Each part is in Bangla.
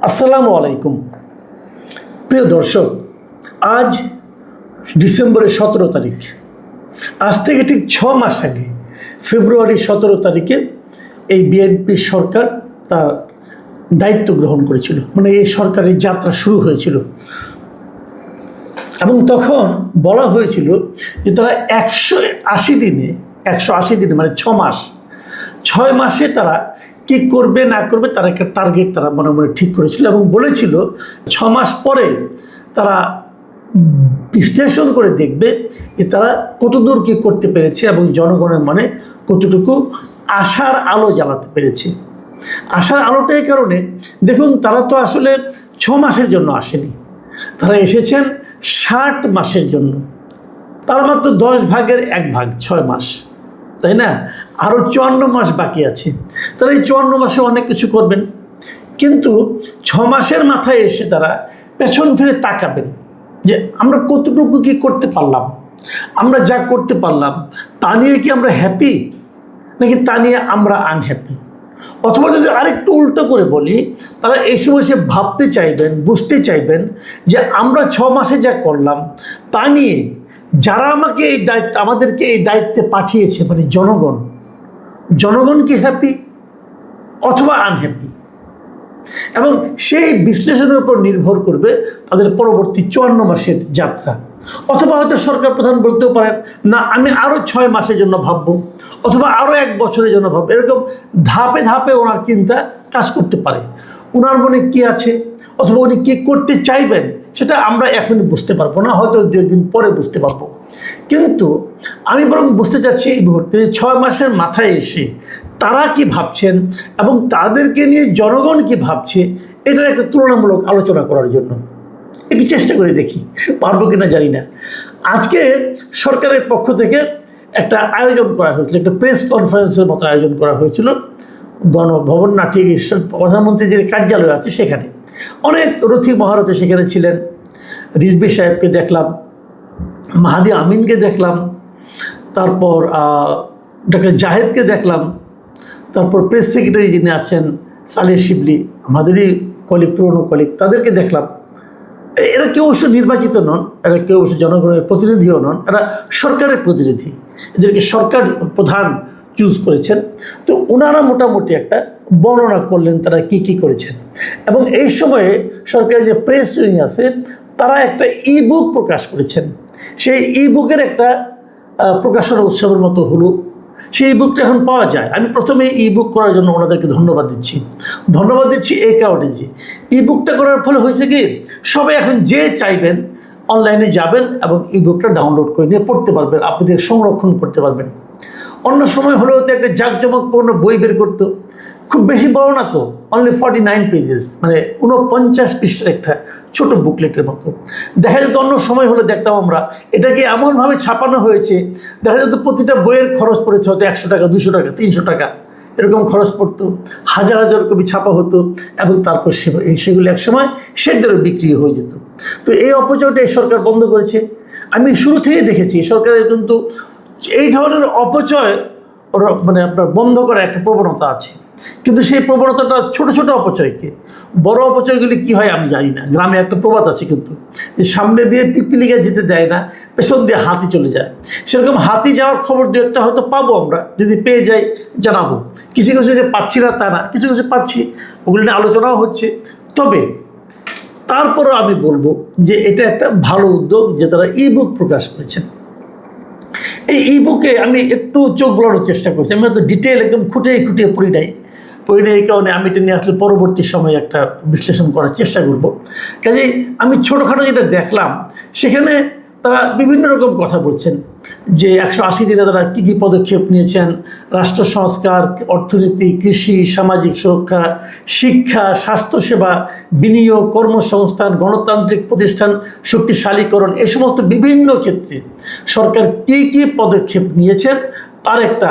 আসসালামু আলাইকুম প্রিয় দর্শক। আজ ডিসেম্বরের 17 তারিখ। আজ থেকে ঠিক 6 মাস আগে ফেব্রুয়ারি 17 তারিখে এই বিএনপি সরকার তার দায়িত্ব গ্রহণ করেছিল, মানে এই সরকারের যাত্রা শুরু হয়েছিল। এবং তখন বলা হয়েছিল যে তারা 180 দিনে মানে 6 মাসে তারা কি করবে না করবে তার একটা টার্গেট তারা মনে মনে ঠিক করেছিল এবং বলেছিল 6 মাস পরে তারা বিশ্লেষণ করে দেখবে যে তারা কতদূর কী করতে পেরেছে এবং জনগণের মনে কতটুকু আশার আলো জ্বালাতে পেরেছে। আশার আলোটা এই কারণে, দেখুন তারা তো আসলে 6 মাসের জন্য আসেনি, তারা এসেছেন 60 মাসের জন্য। তার মাত্র 10 ভাগের 1 ভাগ 6 মাস, তাই না? আরও 54 মাস বাকি আছে। তারা এই 54 মাসে অনেক কিছু করবেন, কিন্তু 6 মাসের মাথায় এসে তারা পেছন ফিরে তাকাবেন যে আমরা কতটুকু কি করতে পারলাম, আমরা যা করতে পারলাম তা নিয়ে কি আমরা হ্যাপি নাকি তা নিয়ে আমরা আনহ্যাপি। অথবা যদি আরেকটু উল্টো করে বলি, তারা এই সময় সে ভাবতে চাইবেন, বুঝতে চাইবেন যে আমরা 6 মাসে যা করলাম তা নিয়ে যারা আমাদেরকে এই দায়িত্বে পাঠিয়েছে, মানে জনগণ কি হ্যাপি অথবা আনহ্যাপি। এবং সেই বিশ্লেষণের উপর নির্ভর করবে তাদের পরবর্তী 54 মাসের যাত্রা। অথবা হয়তো সরকার প্রধান বলতেও পারেন, না আমি আরও 6 মাসের জন্য ভাববো, অথবা আরও 1 বছরের জন্য ভাববো। এরকম ধাপে ধাপে ওনার চিন্তা কাজ করতে পারে। ওনার মনে কী আছে অথবা উনি কী করতে চাইবেন সেটা আমরা এখনই বুঝতে পারবো না, হয়তো 2 দিন পরে বুঝতে পারবো। কিন্তু আমি বরং বুঝতে চাচ্ছি এই মুহূর্তে 6 মাসের মাথায় এসে তারা কি ভাবছেন এবং তাদেরকে নিয়ে জনগণ কি ভাবছে, এটার একটা তুলনামূলক আলোচনা করার জন্য একটু চেষ্টা করে দেখি, পারবো কিনা জানি না। আজকে সরকারের পক্ষ থেকে একটা আয়োজন করা হয়েছিল, একটা প্রেস কনফারেন্সের মতো আয়োজন করা হয়েছিল গণভবন, না ঠিক প্রধানমন্ত্রীর যে কার্যালয় আছে সেখানে। অনেক রথী মহারথী সেখানে ছিলেন। রিজভী সাহেবকে দেখলাম, মাহাদি আমিনকে দেখলাম, তারপর ডক্টর জাহেদকে দেখলাম, তারপর প্রেস সেক্রেটারি যিনি আছেন সালেহ শিবলি, আমাদেরই পুরনো কলিগ, তাদেরকে দেখলাম। এরা কেউ অবশ্য নির্বাচিত নন, এরা কেউ অবশ্য জনগণের প্রতিনিধিও নন, এরা সরকারের প্রতিনিধি, এদেরকে সরকার প্রধান চুজ করেছেন। তো ওনারা মোটামুটি একটা বর্ণনা করলেন তারা কি কি করেছেন। এবং এই সময়ে সরকারের যে প্রেস উইং আছে তারা একটা ইবুক প্রকাশ করেছেন। সেই ইবুকের একটা প্রকাশনা উৎসবের মতো হলো। সেই বুকটা এখন পাওয়া যায়। আমি প্রথমে ইবুক করার জন্য ওনাদেরকে ধন্যবাদ দিচ্ছি এই কারণে যে ইবুকটা করার ফলে হয়েছে কি, সবাই এখন যে চাইবেন অনলাইনে যাবেন এবং ইবুকটা ডাউনলোড করে নিয়ে পড়তে পারবেন, আপনাদের সংরক্ষণ করতে পারবেন। অন্য সময় হলেও তো একটা জাঁকজমকপূর্ণ বই বের করতো, খুব বেশি বড় না তো, অনলি 49 পেজেস, মানে 49 পৃষ্ঠার একটা ছোট বুকলেটের মতো। দেখা যেত অন্য সময় হলে দেখতাম আমরা এটাকে এমনভাবে ছাপানো হয়েছে, দেখা যেত প্রতিটা বইয়ের খরচ পড়েছে হয়তো 100 টাকা, 200 টাকা, 300 টাকা, এরকম খরচ পড়তো। হাজার হাজার কপি ছাপা হতো এবং তারপর সেগুলো একসময় সেগুলো বিক্রি হয়ে যেত। তো এই অপচয়টা এই সরকার বন্ধ করেছে। আমি শুরু থেকেই দেখেছি সরকারের কিন্তু এই ধরনের অপচয় মানে আপনার বন্ধ করার একটা প্রবণতা আছে। কিন্তু সেই প্রবণতাটা ছোট ছোট অপচয়কে, বড় অপচয়গুলি কি হয় আমি জানি না। গ্রামে একটা প্রবাদ আছে কিন্তু, যে সামনে দিয়ে পিপিলিকা যেতে দেয় না, পেছন দিয়ে হাতি চলে যায়। সেরকম হাতি যাওয়ার খবর 2-একটা হয়তো পাবো আমরা, যদি পেয়ে যাই জানাবো। কিছু কিছু যে পাচ্ছি না তা না, কিছু কিছু পাচ্ছি, ওগুলো নিয়ে আলোচনাও হচ্ছে। তবে তারপরেও আমি বলবো যে এটা একটা ভালো উদ্যোগ যে তারা ইবুক প্রকাশ করেছেন। এই ইবুকে আমি একটু চোখ বোলানোর চেষ্টা করছি, আমি হয়তো ডিটেল একদম খুঁটিয়ে পড়ি নাই। এই কারণে আমি এটা নিয়ে আসলে পরবর্তী সময়ে একটা বিশ্লেষণ করার চেষ্টা করব। কাজেই আমি ছোটোখাটো যেটা দেখলাম সেখানে তারা বিভিন্ন রকম কথা বলছেন যে 180 দিনে তারা কী কী পদক্ষেপ নিয়েছেন, রাষ্ট্র সংস্কার, অর্থনীতি, কৃষি, সামাজিক সুরক্ষা, শিক্ষা, স্বাস্থ্যসেবা, বিনিয়োগ, কর্মসংস্থান, গণতান্ত্রিক প্রতিষ্ঠান শক্তিশালীকরণ, এই সমস্ত বিভিন্ন ক্ষেত্রে সরকার কী কী পদক্ষেপ নিয়েছেন তার একটা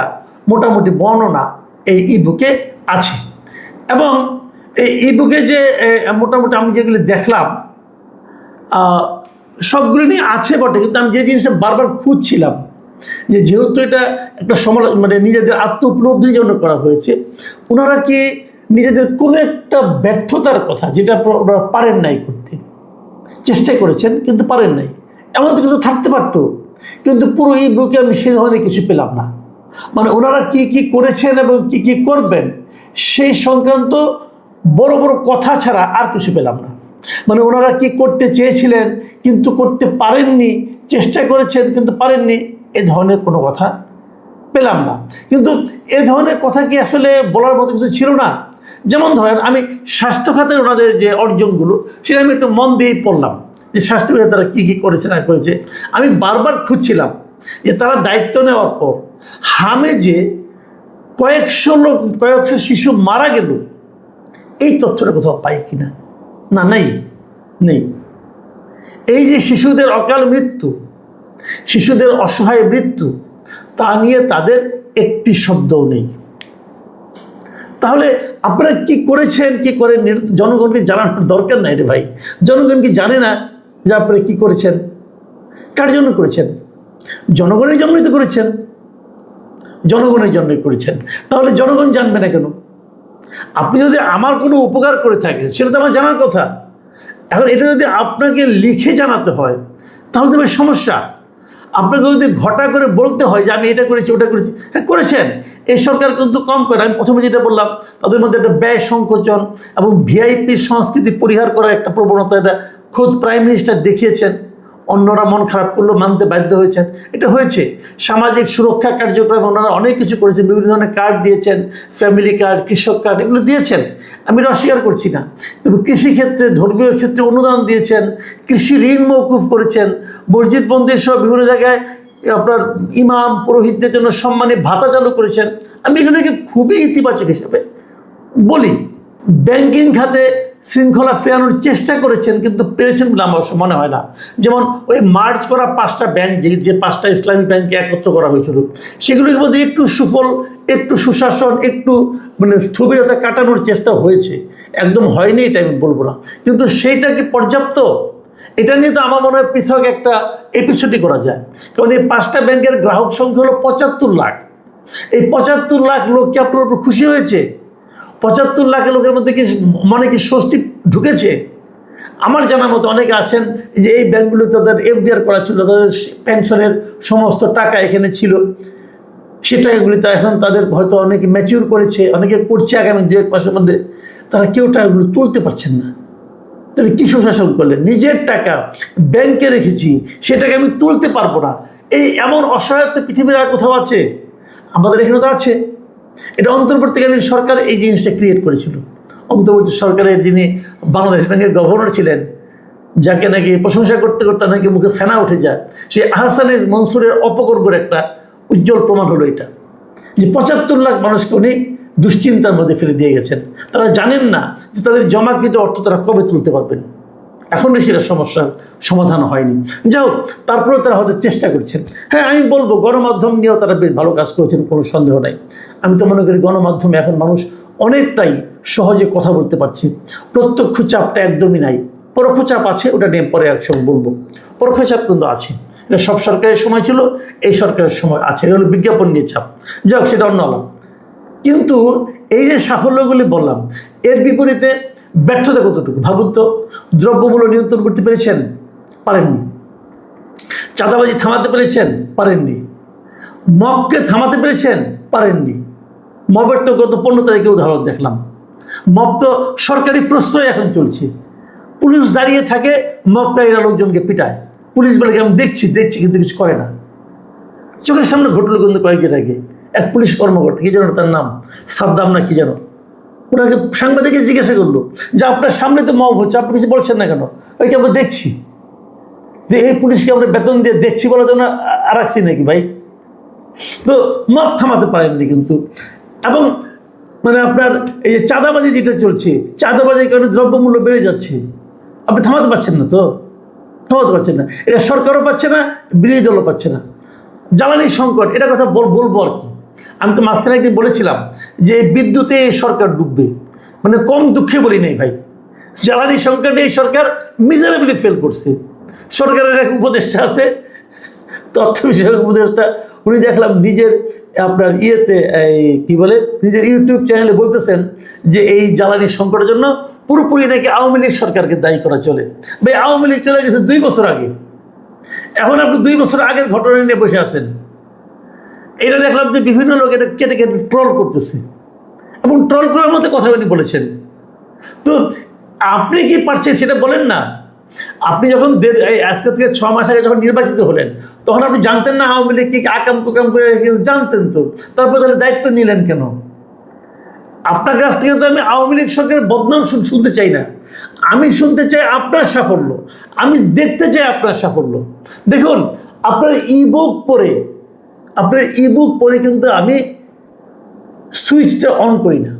মোটামুটি বর্ণনা এই ইবুকে আছে। এবং এই ইবুকে যে মোটামুটি আমি যেগুলি দেখলাম সবগুলো নিয়ে আছে বটে, কিন্তু আমি যে জিনিসটা বারবার খুঁজছিলাম যে যেহেতু এটা একটা মানে নিজেদের আত্ম উপলব্ধির জন্য করা হয়েছে, ওনারা কি নিজেদের কোনো একটা ব্যর্থতার কথা যেটা ওনারা পারেন নাই করতে, চেষ্টা করেছেন কিন্তু পারেন নাই, এমন তো কিছু থাকতে পারতো, কিন্তু পুরো এই বইকে আমি সেই ধরনের কিছু পেলাম না। মানে ওনারা কি কি করেছেন এবং কি কি করবেন সেই সংক্রান্ত বড় বড় কথা ছাড়া আর কিছু পেলাম না। মানে ওনারা কি করতে চেয়েছিলেন কিন্তু করতে পারেননি, চেষ্টা করেছেন কিন্তু পারেননি, এ ধরনের কোনো কথা পেলাম না। কিন্তু এ ধরনের কথা কি আসলে বলার মতো কিছু ছিল না? যেমন ধরেন আমি স্বাস্থ্য খাতের ওনাদের যে অর্জনগুলো সেটা আমি একটু মন দিয়েই পড়লাম, যে স্বাস্থ্য খাতে তারা কী কী করেছে না করেছে। আমি বারবার খুঁজছিলাম যে তারা দায়িত্ব নেওয়ার পর হামেজে কয়েকশো শিশু মারা গেল, এই তথ্যটা কোথাও পাই কিনা? না, নেই। এই যে শিশুদের অকাল মৃত্যু, শিশুদের অসহায় মৃত্যু, তা নিয়ে তাদের একটি শব্দও নেই। তাহলে আপনারা কি করেছেন কি করেন জনগণকে জানানোর দরকার নাই রে ভাই। জনগণ কি জানে না যে আপনারা কি করেছেন? কার জন্য করেছেন? জনগণের জন্যই তো করেছেন, জনগণের জন্যই করেছেন। তাহলে জনগণ জানবে না কেন? আপনি যদি আমার কোনো উপকার করে থাকেন সেটা তো আমার জানার কথা। এখন এটা যদি আপনাকে লিখে জানাতে হয় তাহলে তো ভাই সমস্যা। আপনাকে যদি ঘটা করে বলতে হয় যে আমি এটা করেছি ওটা করেছি, হ্যাঁ করেছেন। এই সরকার কিন্তু কম করে, আমি প্রথমে যেটা বললাম তাদের মধ্যে একটা ব্যয় সংকোচন এবং ভিআইপি সংস্কৃতি পরিহার করার একটা প্রবণতা, এটা খোদ প্রাইম মিনিস্টার দেখিয়েছেন। অন্যরা মন খারাপ করলেও মানতে বাধ্য হয়েছেন, এটা হয়েছে। সামাজিক সুরক্ষা কার্যক্রম ওনারা অনেক কিছু করেছেন, বিভিন্ন ধরনের কার্ড দিয়েছেন, ফ্যামিলি কার্ড, কৃষক কার্ড, এগুলো দিয়েছেন, আমি এটা অস্বীকার করছি না। তবে কৃষিক্ষেত্রে, ধর্মীয় ক্ষেত্রে অনুদান দিয়েছেন, কৃষি ঋণ মওকুফ করেছেন, মসজিদ মন্দির সহ বিভিন্ন জায়গায় আপনার ইমাম পুরোহিতদের জন্য সম্মানী ভাতা চালু করেছেন। আমি এগুলোকে খুবই ইতিবাচক হিসেবে বলি। ব্যাংকিং খাতে শৃঙ্খলা ফেরানোর চেষ্টা করেছেন কিন্তু পেরেছেন বলে আমার মনে হয় না। যেমন ওই মার্জ করা 5টা ব্যাংক, যে 5টা ইসলামী ব্যাংককে একত্র করা হয়েছিল, সেগুলোর মধ্যে একটু সুফল, একটু সুশাসন, একটু মানে স্থবিরতা কাটানোর চেষ্টা হয়েছে। একদম হয়নি এটা আমি বলবো না, কিন্তু সেইটা কি পর্যাপ্ত? এটা নিয়ে তো আমার মনে হয় পৃথক একটা এপিসোডই করা যায়। কারণ এই 5টা ব্যাংকের গ্রাহক সংখ্যা হলো 75 লাখ। এই 75 লাখ লোক কি আপনার উপর খুশি হয়েছে? 75 লাখের লোকের মধ্যে কি মনে কি স্বস্তি ঢুকেছে? আমার জানা মতো অনেকে আছেন যে এই ব্যাংকগুলো তাদের এফডিআর করা ছিল, তাদের পেনশনের সমস্ত টাকা এখানে ছিল, সে টাকাগুলি তো এখন তাদের হয়তো অনেকে ম্যাচিউর করেছে, অনেকে করছে আগামী 2-1 মাসের মধ্যে, তারা কেউ টাকাগুলো তুলতে পারছেন না। তাহলে কী সুশাসন করলেন? নিজের টাকা ব্যাংকে রেখেছি, সেটাকে আমি তুলতে পারবো না, এই এমন অসহায়ত্ব পৃথিবীর আর কোথাও আছে? আমাদের এখানে তো আছে। এটা অন্তর্বর্তীকালীন সরকার এই জিনিসটা ক্রিয়েট করেছিল। অন্তর্বর্তী সরকারের যিনি বাংলাদেশ ব্যাংকের গভর্নর ছিলেন, যাকে নাকি প্রশংসা করতে করতে নাকি মুখে ফেনা উঠে যায়, সেই আহসানিজ মনসুরের অপকর্মের একটা উজ্জ্বল প্রমাণ হলো এটা, যে 75 লাখ মানুষকে উনি দুশ্চিন্তার মধ্যে ফেলে দিয়ে গেছেন। তারা জানেন না যে তাদের জমাকৃত অর্থ তারা কবে তুলতে পারবেন। এখন সেটা সমস্যার সমাধান হয়নি। যাই হোক, তারপরেও তারা হয়তো চেষ্টা করছেন। হ্যাঁ, আমি বলবো গণমাধ্যম নিয়েও তারা বেশ ভালো কাজ করেছেন, কোনো সন্দেহ নাই। আমি তো মনে করি গণমাধ্যমে এখন মানুষ অনেকটাই সহজে কথা বলতে পারছে, প্রত্যক্ষ চাপটা একদমই নাই। পরোক্ষ চাপ আছে, ওটা নিয়ে পরে একসঙ্গে বলবো। পরোক্ষ চাপ কিন্তু আছে, এটা সব সরকারের সময় ছিল, এই সরকারের সময় আছে। এটা হলো বিজ্ঞাপন নিয়ে চাপ, যাই হোক সেটা অন্য আলাপ। কিন্তু এই যে সাফল্যগুলি বললাম, এর বিপরীতে ব্যর্থতা কতটুকু ভাবুন তো। দ্রব্যমূল্য নিয়ন্ত্রণ করতে পেরেছেন? পারেননি। চাঁদাবাজি থামাতে পেরেছেন? পারেননি। মবকে থামাতে পেরেছেন? পারেননি। মবের তো গত 15 তারিখে উদাহরণ দেখলাম। মব তো সরকারি প্রশ্রয় এখন চলছে, পুলিশ দাঁড়িয়ে থাকে, মবকারীরা লোকজনকে পিটায়, পুলিশ বলে আমি দেখছি কিন্তু কিছু করে না। চোখের সামনে ঘটলো কিন্তু কয়েকদিন আগে, এক পুলিশ কর্মকর্তা, কি জানো তার নাম, সাদ্দাম না কি যেন, ওনাকে সাংবাদিককে জিজ্ঞাসা করলো যে আপনার সামনে তো মব হচ্ছে, আপনি কিছু বলছেন না কেন? ওইকে আমরা দেখছি, যে এই পুলিশকে আমরা বেতন দিয়ে দেখছি বলে তো না রাখছি নাকি ভাই? তো মব থামাতে পারেননি কিন্তু। এবং মানে আপনার এই যে চাঁদাবাজি যেটা চলছে, চাঁদাবাজির কারণে দ্রব্যমূল্য বেড়ে যাচ্ছে, আপনি থামাতে পারছেন না তো, থামাতে পারছেন না। এটা সরকারও পাচ্ছে না, বিরোধী দলও পাচ্ছে না। জ্বালানি সংকট, এটা কথা বলবো আর কি। আমি তো মাঝখানে একদিন বলেছিলাম যে বিদ্যুতে সরকার ডুববে, মানে কম দুঃখে বলি নাই ভাই। জ্বালানি সংকটে এই সরকার মিজারেবলি ফেল করছে। সরকারের এক উপদেষ্টা আছে, তথ্য বিষয়ক উপদেষ্টা, উনি দেখলাম নিজের আপনার ইয়েতে এই কী বলে নিজের ইউটিউব চ্যানেলে বলতেছেন যে এই জ্বালানি সংকটের জন্য পুরোপুরি নাকি আওয়ামী লীগ সরকারকে দায়ী করা চলে। ভাই আওয়ামী লীগ চলে গেছে 2 বছর আগে, এখন আপনি 2 বছর আগের ঘটনা নিয়ে বসে আছেন। এটা দেখলাম যে বিভিন্ন লোক এটা কেটে কেটে ট্রল করতেছে এবং ট্রল করার মধ্যে কথা উনি বলেছেন। তো আপনি কি পারছেন সেটা বলেন না। আপনি যখন আজকে থেকে 6 মাস আগে যখন নির্বাচিত হলেন তখন আপনি জানতেন না আওয়ামী লীগ কি আকাম কুকাম করে জানতেন তো, তারপর তাহলে দায়িত্ব নিলেন কেন? আপনার কাছ থেকে তো আমি আওয়ামী লীগ সরকারের বদনাম শুনতে চাই না, আমি শুনতে চাই আপনার সাফল্য, আমি দেখতে চাই আপনার সাফল্য। দেখুন আপনার ইবুক পরে কিন্তু আমি সুইচটা অন করি না।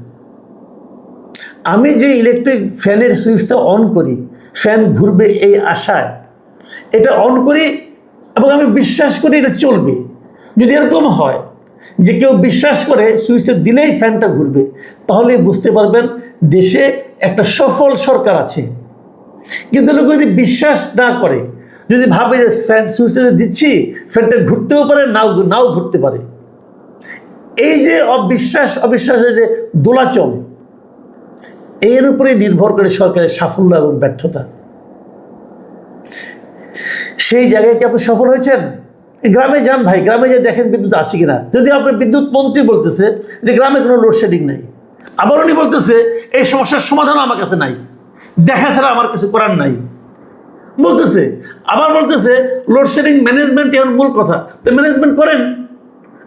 আমি যে ইলেকট্রিক ফ্যানের সুইচটা অন করি, ফ্যান ঘুরবে এই আশায় এটা অন করি এবং আমি বিশ্বাস করি এটা চলবে। যদি এরকম হয় যে কেউ বিশ্বাস করে সুইচটা দিলেই ফ্যানটা ঘুরবে, তাহলে বুঝতে পারবেন দেশে একটা সফল সরকার আছে। কিন্তু লোক যদি বিশ্বাস না করে, যদি ভাবে যে ফ্যান সুইচটা দিচ্ছি ফ্যানটা ঘুরতেও পারে নাও ঘুরতে পারে, এই যে অবিশ্বাসের যে দোলাচল, এর উপরে নির্ভর করে সরকারের সাফল্য এবং ব্যর্থতা। সেই জায়গায় কি আপনি সফল হয়েছেন? গ্রামে যান ভাই, গ্রামে যে দেখেন বিদ্যুৎ আছে কিনা। যদি আপনার বিদ্যুৎ মন্ত্রী বলতেছে যে গ্রামে কোনো লোডশেডিং নেই, আবার উনি বলতেছে এই সমস্যার সমাধান আমার কাছে নাই, দেখা ছাড়া আমার কিছু করার নাই বলতেছে। আবার বলতেছে লোডশেডিং ম্যানেজমেন্ট এখন মূল কথা, তো ম্যানেজমেন্ট করেন।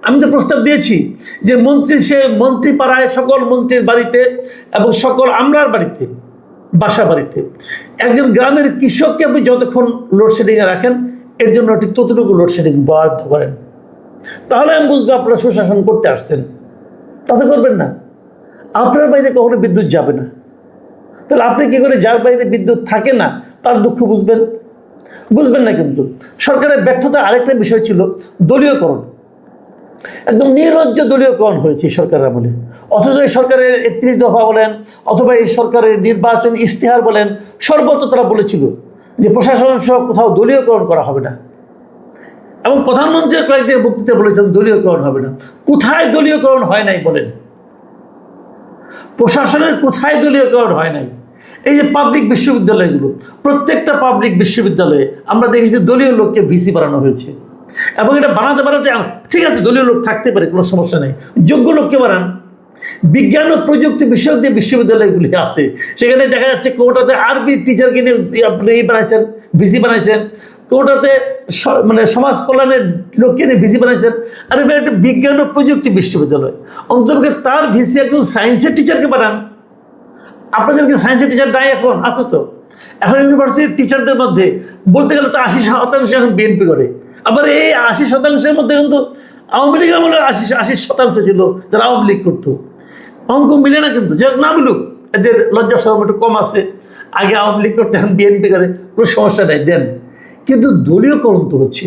আমি তো প্রস্তাব দিয়েছি যে মন্ত্রী পাড়ায় সকল মন্ত্রীর বাড়িতে এবং সকল আমলার বাড়িতে, বাসা বাড়িতে একজন গ্রামের কৃষককে আপনি যতক্ষণ লোডশেডিংয়ে রাখেন এর জন্য ঠিক ততটুকু লোডশেডিং বরাদ্দ করেন, তাহলে আমি বুঝবো আপনারা সুশাসন করতে আসছেন। তাতে করবেন না, আপনার বাড়িতে কখনো বিদ্যুৎ যাবে না। তাহলে আপনি কী করে যার বাড়িতে বিদ্যুৎ থাকে না তার দুঃখ বুঝবেন না। কিন্তু সরকারের ব্যর্থতা আরেকটা বিষয় ছিল দলীয়করণ। একদম নির্লজ্জ দলীয়করণ হয়েছে এই সরকারের আমলে। অথচ এই সরকারের 31 দফা বলেন অথবা এই সরকারের নির্বাচন ইশতেহার বলেন, সর্বত্র তারা বলেছিল যে প্রশাসন সহ কোথাও দলীয়করণ করা হবে না। এবং প্রধানমন্ত্রী কয়েকদিন বক্তৃতা বলেছেন দলীয়করণ হবে না। কোথায় দলীয়করণ হয় নাই বলেন? প্রশাসনের কোথায় দলীয়করণ হয় নাই? এই যে পাবলিক বিশ্ববিদ্যালয়গুলো, প্রত্যেকটা পাবলিক বিশ্ববিদ্যালয়ে আমরা দেখেছি দলীয় লোককে ভিসি বানানো হয়েছে। এবং এটা বানাতে ঠিক আছে, দলীয় লোক থাকতে পারে, কোনো সমস্যা নেই, যোগ্য লোককে বানান। বিজ্ঞান ও প্রযুক্তি বিষয়ক যে বিশ্ববিদ্যালয়গুলি আছে সেখানে দেখা যাচ্ছে কোটাতে আরবি টিচারকে নিয়ে আপনি বানাইছেন, ভিসি বানাইছেন, কোটাতে মানে সমাজ কল্যাণের লোককে নিয়ে ভিসি বানাইছেন। আর এবার একটা বিজ্ঞান ও প্রযুক্তি বিশ্ববিদ্যালয়, অন্তর্ভুক্ত তার ভিসি একজন সায়েন্সের টিচারকে বানান। আপনাদেরকে সায়েন্সের টিচার নাই এখন আছে তো। এখন ইউনিভার্সিটির টিচারদের মধ্যে বলতে গেলে তো 80% এখন বিএনপি করে। আবার এই 80%-এর মধ্যে কিন্তু আওয়ামী লীগ আমলে 80% ছিল যারা আওয়ামী লীগ করতো। অঙ্ক মিলে না কিন্তু, যারা না মিলুক, এদের লজ্জা শরম একটু কম আছে। আগে আওয়ামী লীগ করতে এখন বিএনপি করে, কোনো সমস্যা নাই, দেন। কিন্তু দলীয়করণ তো হচ্ছে।